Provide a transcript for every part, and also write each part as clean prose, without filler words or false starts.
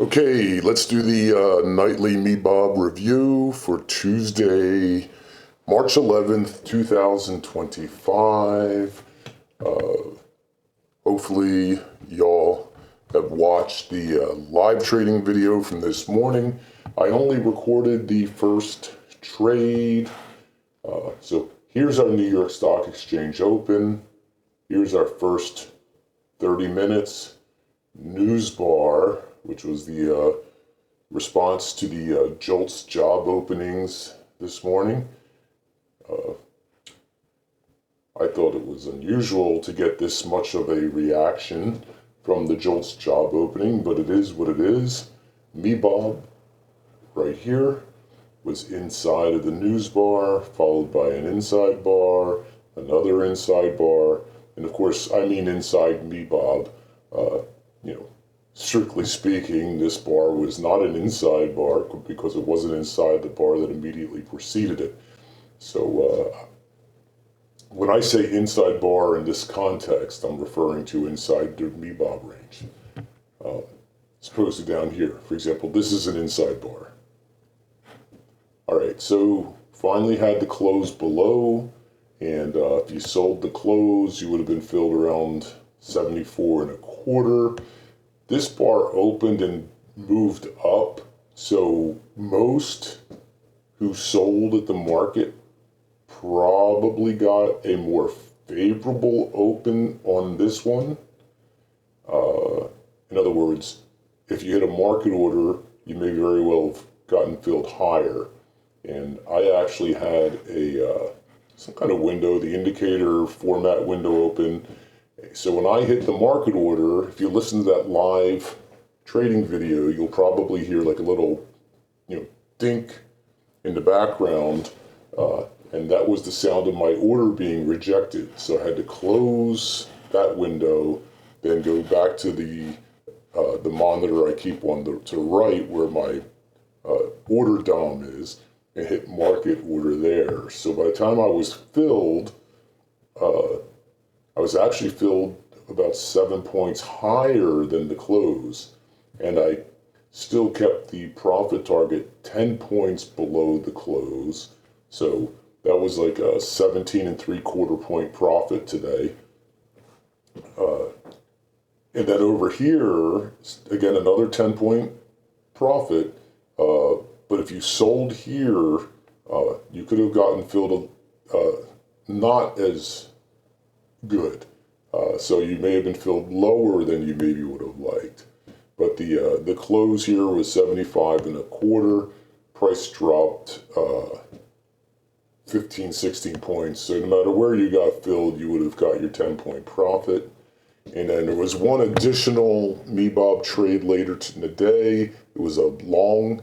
Okay, let's do the nightly MeBob review for Tuesday, March 11th, 2025. Hopefully y'all have watched the live trading video from this morning. I only recorded the first trade. So here's our New York Stock Exchange open. Here's our first 30 minutes news bar, which was the response to the JOLTS job openings this morning. I thought it was unusual to get this much of a reaction from the JOLTS job opening, but it is what it is. MeBob, right here, was inside of the news bar, followed by an inside bar, another inside bar, and of course, I mean inside MeBob. Strictly speaking, this bar was not an inside bar because it wasn't inside the bar that immediately preceded it. So when I say inside bar in this context, I'm referring to inside the MeBob range. Suppose down here, for example, this is an inside bar. All right, so finally had the close below, and if you sold the close, you would have been filled around 74.25. This bar opened and moved up, so most who sold at the market probably got a more favorable open on this one. In other words, if you hit a market order, you may very well have gotten filled higher. And I actually had some kind of window, the indicator format window open. So when I hit the market order, if you listen to that live trading video, you'll probably hear like a little, dink in the background, and that was the sound of my order being rejected. So I had to close that window, then go back to the monitor I keep on to the right where my order DOM is, and hit market order there. So by the time I was filled, I was actually filled about 7 points higher than the close, and I still kept the profit target 10 points below the close. So that was like a 17.75 point profit today. And then over here, again, another 10 point profit. But if you sold here, you could have gotten filled not as good. So you may have been filled lower than you maybe would have liked. But the close here was 75.25. Price dropped 15, 16 points. So no matter where you got filled, you would have got your 10 point profit. And then there was one additional MeBob trade later in the day. It was a long.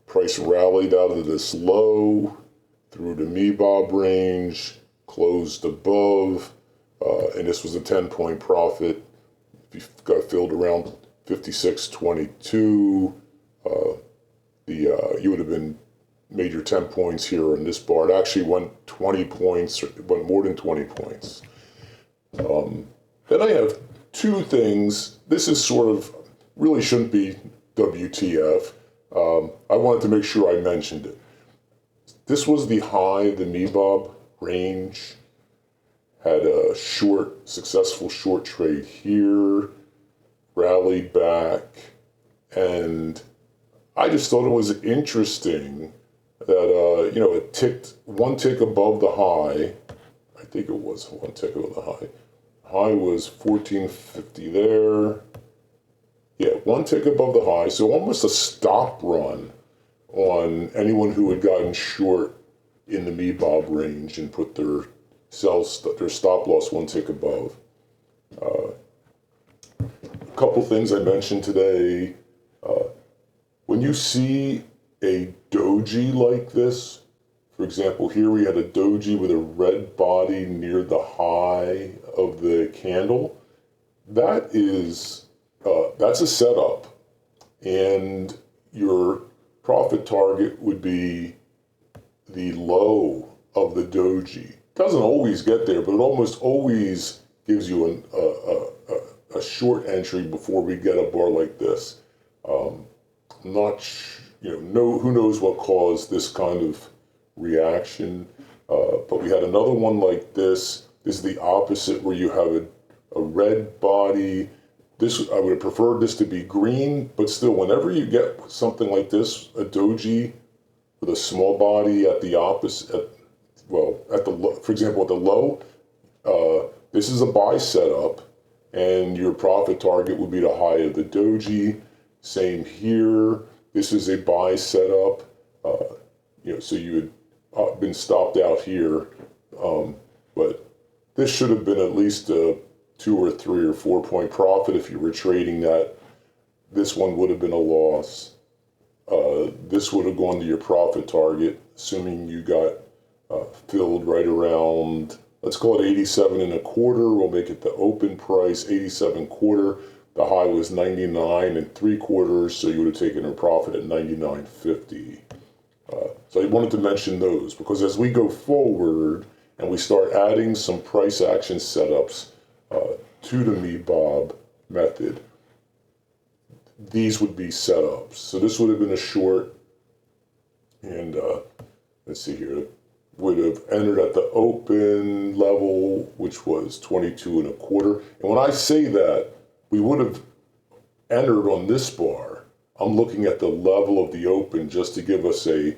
Price rallied out of this low through the MeBob range, closed above, and this was a 10 point profit. If you got filled around 56.22, you would have made your 10 points here in this bar. It actually went 20 points, went more than 20 points. Then I have two things. This is sort of, really shouldn't be WTF. I wanted to make sure I mentioned it. This was the high, the MeBob range. Had a successful short trade here, rallied back, and I just thought it was interesting that, it ticked one tick above the high. I think it was one tick above the high. High was 1450 there. Yeah, one tick above the high, so almost a stop run on anyone who had gotten short in the MeBob range and put their stop loss one tick above. A couple things I mentioned today. When you see a doji like this, for example, here we had a doji with a red body near the high of the candle. That's a setup, and your profit target would be the low of the doji. Doesn't always get there, but it almost always gives you a short entry before we get a bar like this. Not, who knows what caused this kind of reaction. But we had another one like this. This is the opposite, where you have a red body. This, I would have preferred this to be green, but still, whenever you get something like this, a doji with a small body at the opposite, for example, at the low, this is a buy setup, and your profit target would be the high of the doji. Same here. This is a buy setup. So you had been stopped out here, but this should have been at least a 2 or 3 or 4 point profit if you were trading that. This one would have been a loss. This would have gone to your profit target, assuming you got filled right around, let's call it 87 and a quarter. We'll make it the open price, 87 quarter. The high was 99 and 3/4, so you would have taken a profit at 99.50. So I wanted to mention those because as we go forward and we start adding some price action setups to the MeBob method, these would be setups. So this would have been a short, and let's see here, would have entered at the open level, which was 22 and a quarter. And when I say that, we would have entered on this bar. I'm looking at the level of the open just to give us a,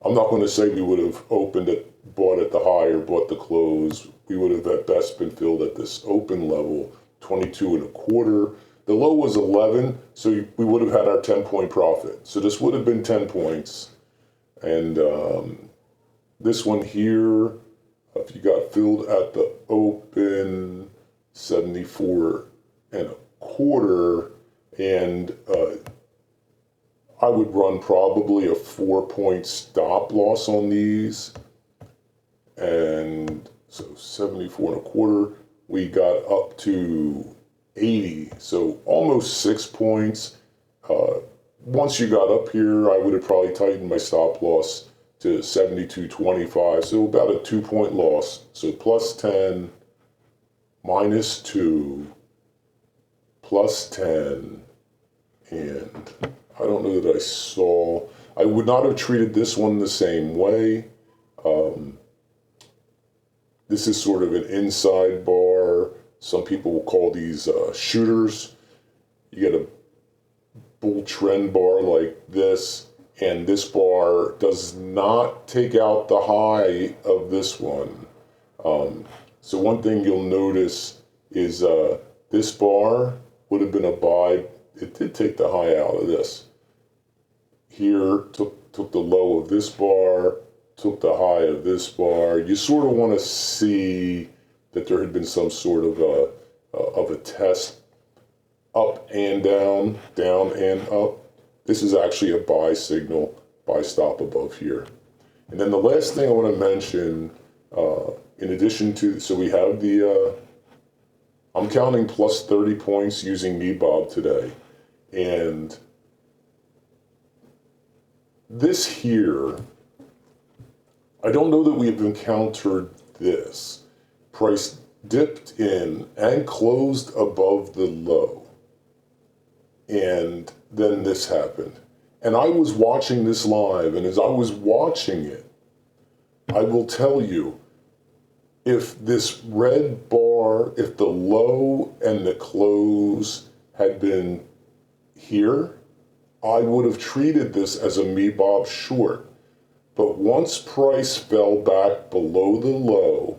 I'm not going to say we would have opened it, bought at the high or bought the close. We would have at best been filled at this open level, 22 and a quarter. The low was 11, so we would have had our 10-point profit. So this would have been 10 points. And this one here, if you got filled at the open, 74 and a quarter, and I would run probably a 4-point stop loss on these. And so 74 and a quarter, we got up to 80, so almost 6 points. Once you got up here, I would have probably tightened my stop loss to 72.25, so about a 2-point loss. So plus 10, minus 2, plus 10, and I don't know that I saw. I would not have treated this one the same way. This is sort of an inside bar. Some people will call these shooters. You get a bull trend bar like this, and this bar does not take out the high of this one. So one thing you'll notice is this bar would have been a buy. It did take the high out of this. Here, took the low of this bar, took the high of this bar. You sort of want to see that there had been some sort of a test, up and down, down and up. This is actually a buy signal, buy stop above here. And then the last thing I want to mention, in addition to, so we have the, I'm counting plus 30 points using MeBob today. And this here, I don't know that we've encountered this. Price dipped in and closed above the low. And then this happened. And I was watching this live, and as I was watching it, I will tell you, if this red bar, if the low and the close had been here, I would have treated this as a MeBob short. But once price fell back below the low,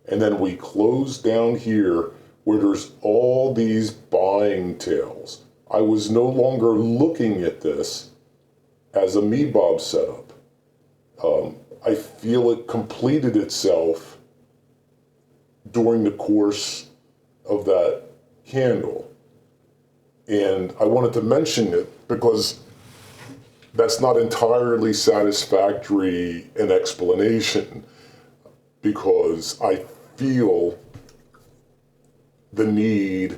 and then we closed down here where there's all these buying tails, I was no longer looking at this as a MeBob setup. I feel it completed itself during the course of that candle. And I wanted to mention it because that's not entirely satisfactory an explanation, because I feel the need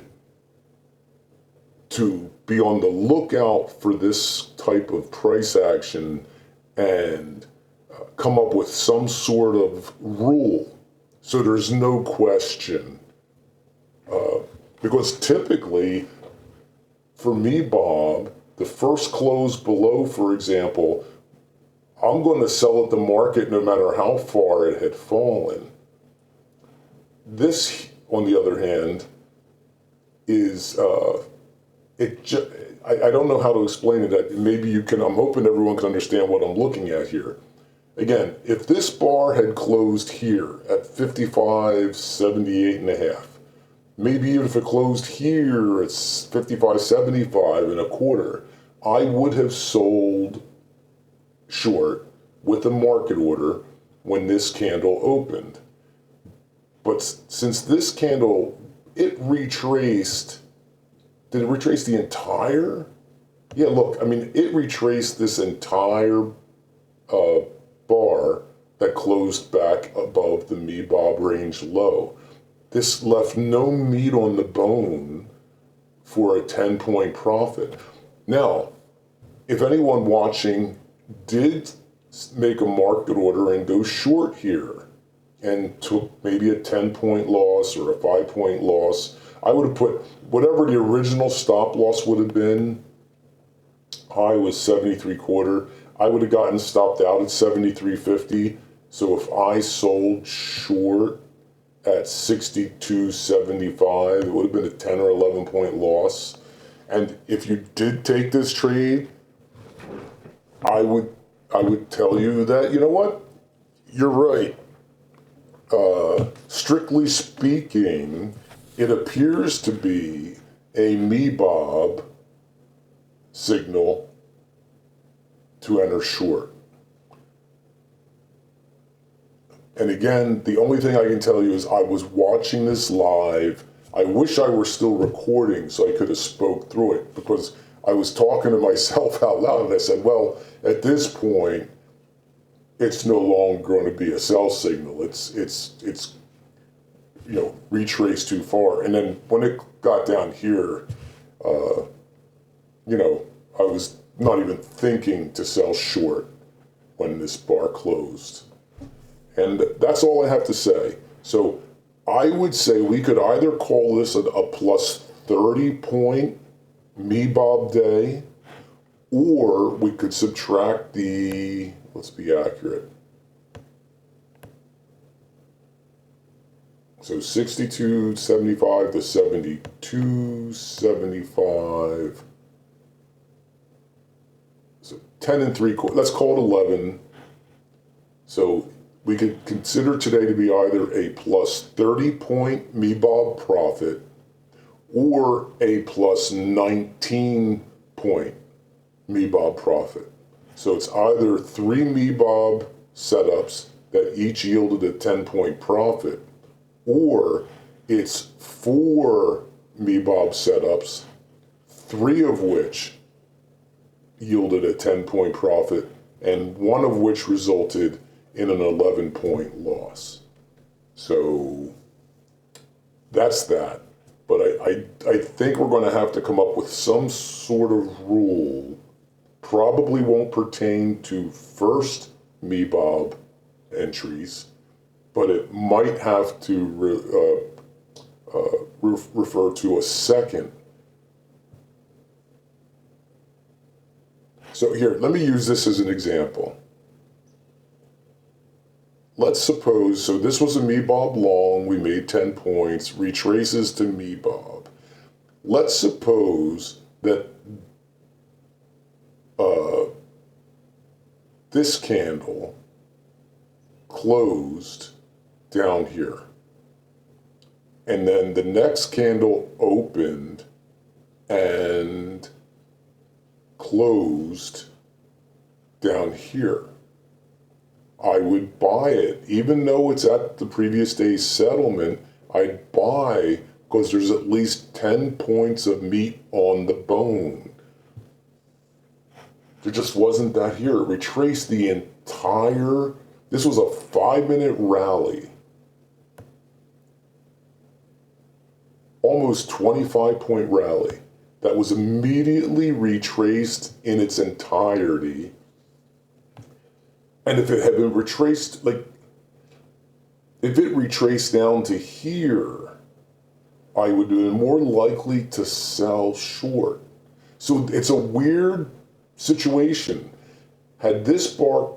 to be on the lookout for this type of price action and come up with some sort of rule so there's no question. Because typically, for MeBob, the first close below, for example, I'm going to sell at the market no matter how far it had fallen. This, on the other hand, is, I don't know how to explain it. Maybe you can, I'm hoping everyone can understand what I'm looking at here. Again, if this bar had closed here at 55.78 and a half, maybe even if it closed here at 55.75 and a quarter, I would have sold short with a market order when this candle opened. But since this candle, it retraced, did it retrace the entire? Yeah, look, I mean, it retraced this entire bar that closed back above the MeBob range low. This left no meat on the bone for a 10-point profit. Now, if anyone watching did make a market order and go short here and took maybe a 10-point loss or a 5-point loss, I would have put whatever the original stop loss would have been. High was 73.25. I would have gotten stopped out at 73.50. So if I sold short at 62.75, it would have been a 10 or 11-point loss. And if you did take this trade, I would tell you that, you know what? You're right. Strictly speaking, it appears to be a MeBob signal to enter short. And again, the only thing I can tell you is I was watching this live. I wish I were still recording so I could have spoke through it, because I was talking to myself out loud and I said, well, at this point, it's no longer going to be a sell signal. It's retraced too far. And then when it got down here, I was not even thinking to sell short when this bar closed. And that's all I have to say. So I would say we could either call this a plus 30-point MeBob day, or we could subtract the, let's be accurate. So 62.75 to 72.75. So 10 and 3/4, let's call it 11. So we could consider today to be either a plus 30-point MeBob profit or a plus 19-point MeBob profit. So it's either 3 MeBob setups that each yielded a 10-point profit, or it's 4 MeBob setups, 3 of which yielded a 10-point profit, and 1 of which resulted in an 11-point loss. So that's that. But I think we're going to have to come up with some sort of rule. Probably won't pertain to first MeBob entries, but it might have to refer to a second. So here, let me use this as an example. Let's suppose, so this was a MeBob long, we made 10 points, retraces to MeBob. Let's suppose that this candle closed down here. And then the next candle opened and closed down here. I would buy it, even though it's at the previous day's settlement. I'd buy because there's at least 10 points of meat on the bone. There just wasn't that here. It retraced the entire, this was a 5-minute rally. Almost 25-point rally that was immediately retraced in its entirety. And if it had been retraced, if it retraced down to here, I would be more likely to sell short. So it's a weird situation. Had this bar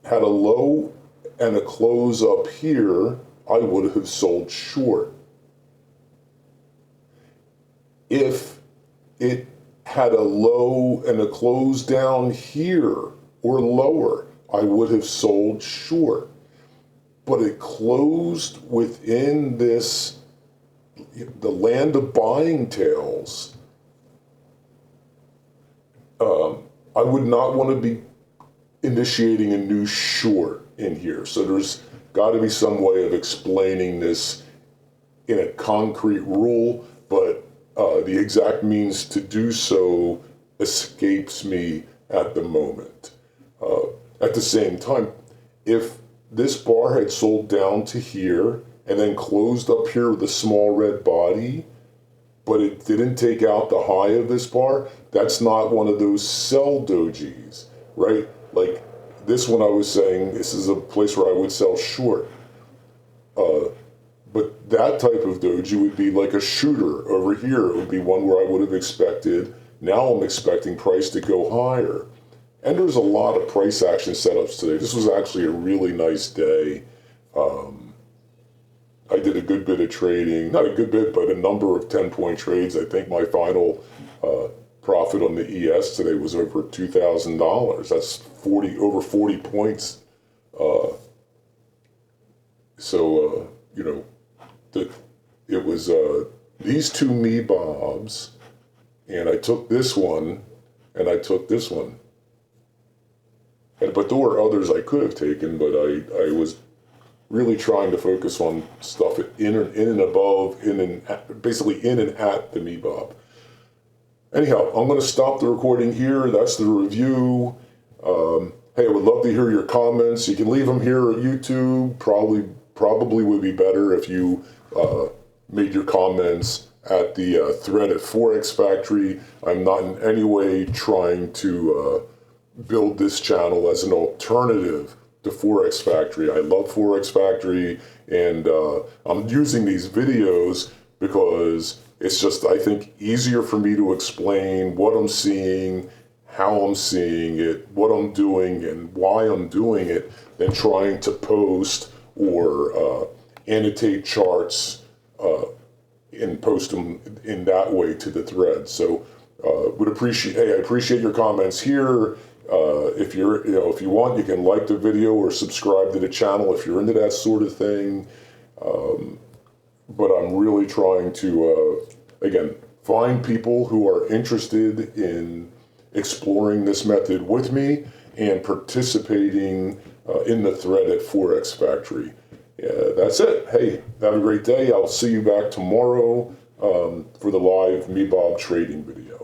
had a low and a close up here, I would have sold short. If it had a low and a close down here or lower, I would have sold short. But it closed within this, the land of buying tails. I would not want to be initiating a new short in here. So there's got to be some way of explaining this in a concrete rule, but the exact means to do so escapes me at the moment. At the same time, if this bar had sold down to here and then closed up here with a small red body, but it didn't take out the high of this bar, that's not one of those sell dojis, right? Like this one I was saying, this is a place where I would sell short. But that type of doji would be like a shooter over here. It would be one where I would have expected. Now I'm expecting price to go higher. And there's a lot of price action setups today. This was actually a really nice day. I did a good bit of trading, not a good bit, but a number of 10-point trades. I think my final profit on the ES today was over $2,000. That's over 40 points. It was these two MeBobs, and I took this one, and I took this one. But there were others I could have taken, but I was really trying to focus on stuff in and above, basically in and at the MeBob. Anyhow, I'm going to stop the recording here. That's the review. Hey, I would love to hear your comments. You can leave them here at YouTube. Probably would be better if you made your comments at the thread at Forex Factory. I'm not in any way trying to build this channel as an alternative to Forex Factory. I love Forex Factory, and I'm using these videos because it's just, I think, easier for me to explain what I'm seeing, how I'm seeing it, what I'm doing, and why I'm doing it, than trying to post or annotate charts and post them in that way to the thread. So I appreciate your comments here. If you want, you can like the video or subscribe to the channel if you're into that sort of thing. But I'm really trying to, again, find people who are interested in exploring this method with me and participating in the thread at Forex Factory. That's it. Hey, have a great day. I'll see you back tomorrow for the live MeBob trading video.